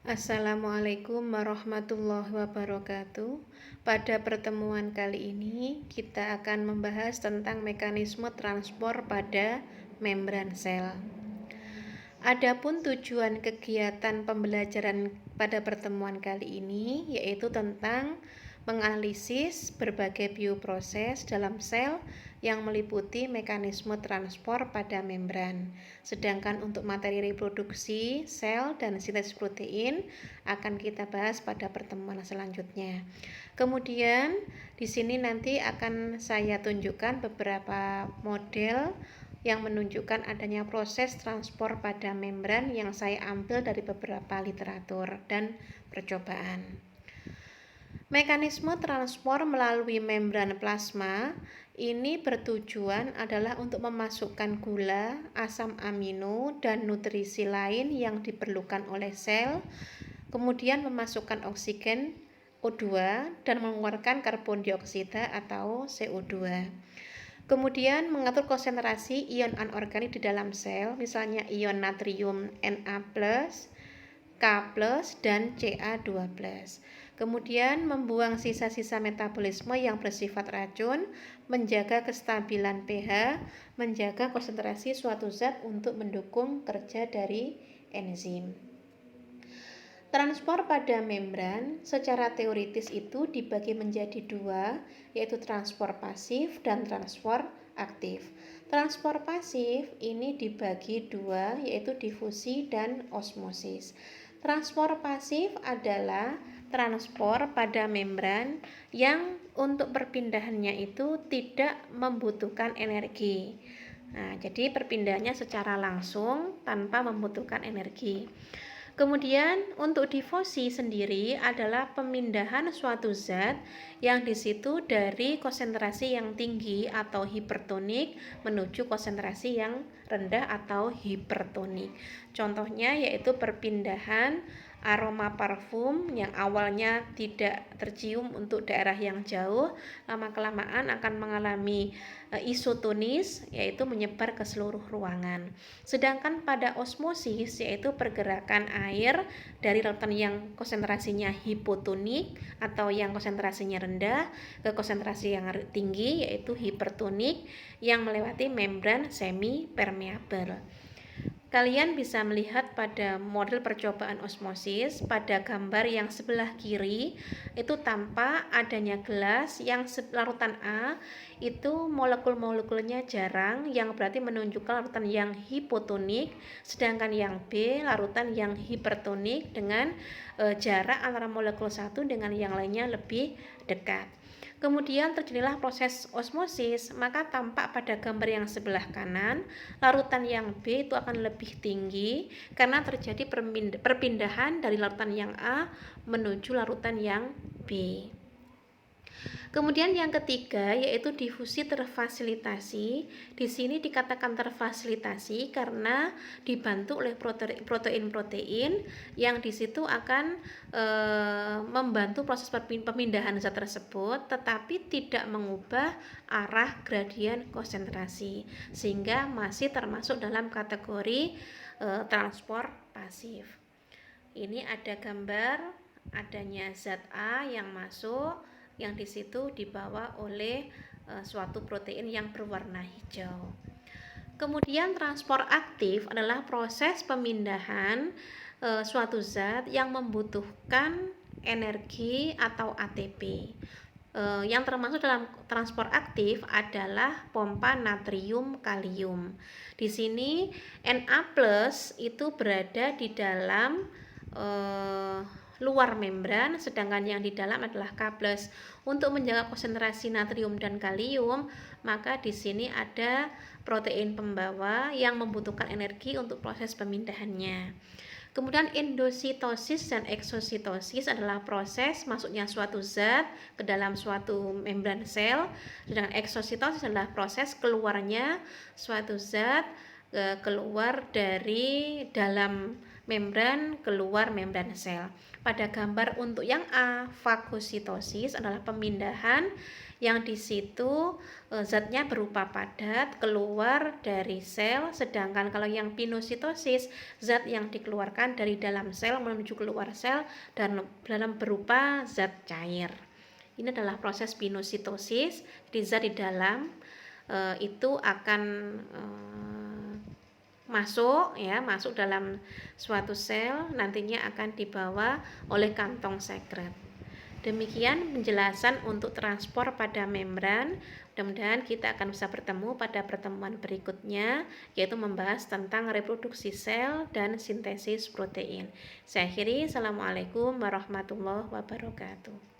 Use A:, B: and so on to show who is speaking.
A: Assalamualaikum warahmatullahi wabarakatuh. Pada pertemuan kali ini kita akan membahas tentang mekanisme transport pada membran sel. Adapun tujuan kegiatan pembelajaran pada pertemuan kali ini yaitu tentang menganalisis berbagai bioproses dalam sel yang meliputi mekanisme transport pada membran. Sedangkan untuk materi reproduksi sel dan sintesis protein akan kita bahas pada pertemuan selanjutnya. Kemudian di sini nanti akan saya tunjukkan beberapa model yang menunjukkan adanya proses transport pada membran yang saya ambil dari beberapa literatur dan percobaan. Mekanisme transport melalui membran plasma ini bertujuan adalah untuk memasukkan gula, asam amino, dan nutrisi lain yang diperlukan oleh sel, kemudian memasukkan oksigen O2 dan mengeluarkan karbon dioksida atau CO2. Kemudian mengatur konsentrasi ion anorganik di dalam sel, misalnya ion natrium Na+, K+, dan Ca2+. Kemudian membuang sisa-sisa metabolisme yang bersifat racun, menjaga kestabilan pH, menjaga konsentrasi suatu zat untuk mendukung kerja dari enzim. Transport pada membran secara teoritis itu dibagi menjadi dua, yaitu transport pasif dan transport aktif. Transport pasif ini dibagi dua, yaitu difusi dan osmosis. Transport pasif adalah transport pada membran yang untuk perpindahannya itu tidak membutuhkan energi. Nah, jadi perpindahannya secara langsung tanpa membutuhkan energi. Kemudian untuk difusi sendiri adalah pemindahan suatu zat yang di situ dari konsentrasi yang tinggi atau hipertonik menuju konsentrasi yang rendah atau hipertonik. Contohnya yaitu perpindahan aroma parfum yang awalnya tidak tercium untuk daerah yang jauh, lama-kelamaan akan mengalami isotonis, yaitu menyebar ke seluruh ruangan. Sedangkan pada osmosis, yaitu pergerakan air dari larutan yang konsentrasinya hipotonik atau yang konsentrasinya rendah ke konsentrasi yang tinggi, yaitu hipertonik, yang melewati membran semi permeabel. Kalian bisa melihat pada model percobaan osmosis pada gambar yang sebelah kiri itu tampak adanya gelas yang larutan A itu molekul-molekulnya jarang, yang berarti menunjukkan larutan yang hipotonik, sedangkan yang B larutan yang hipertonik dengan jarak antara molekul satu dengan yang lainnya lebih dekat. Kemudian terjadilah proses osmosis, maka tampak pada gambar yang sebelah kanan, larutan yang B itu akan lebih tinggi karena terjadi perpindahan dari larutan yang A menuju larutan yang B. Kemudian yang ketiga yaitu difusi terfasilitasi. Di sini dikatakan terfasilitasi karena dibantu oleh protein-protein yang di situ akan membantu proses pemindahan zat tersebut, tetapi tidak mengubah arah gradien konsentrasi, sehingga masih termasuk dalam kategori transport pasif. Ini ada gambar adanya zat A yang masuk, yang di situ dibawa oleh suatu protein yang berwarna hijau. Kemudian transport aktif adalah proses pemindahan suatu zat yang membutuhkan energi atau ATP. Yang termasuk dalam transport aktif adalah pompa natrium kalium. Di sini Na+ itu berada di dalam luar membran, sedangkan yang di dalam adalah K+. Untuk menjaga konsentrasi natrium dan kalium, maka di sini ada protein pembawa yang membutuhkan energi untuk proses pemindahannya. Kemudian endositosis dan eksositosis adalah proses masuknya suatu zat ke dalam suatu membran sel, sedangkan eksositosis adalah proses keluarnya suatu zat keluar dari dalam membran keluar membran sel. Pada gambar untuk yang A, fagositosis adalah pemindahan yang di situ zatnya berupa padat keluar dari sel, sedangkan kalau yang pinositosis zat yang dikeluarkan dari dalam sel menuju keluar sel dan dalam berupa zat cair. Ini adalah proses pinositosis. Jadi zat di dalam itu akan masuk dalam suatu sel, nantinya akan dibawa oleh kantong sekret. Demikian penjelasan untuk transport pada membran. Mudah-mudahan kita akan bisa bertemu pada pertemuan berikutnya, yaitu membahas tentang reproduksi sel dan sintesis protein. Saya akhiri, Assalamualaikum warahmatullahi wabarakatuh.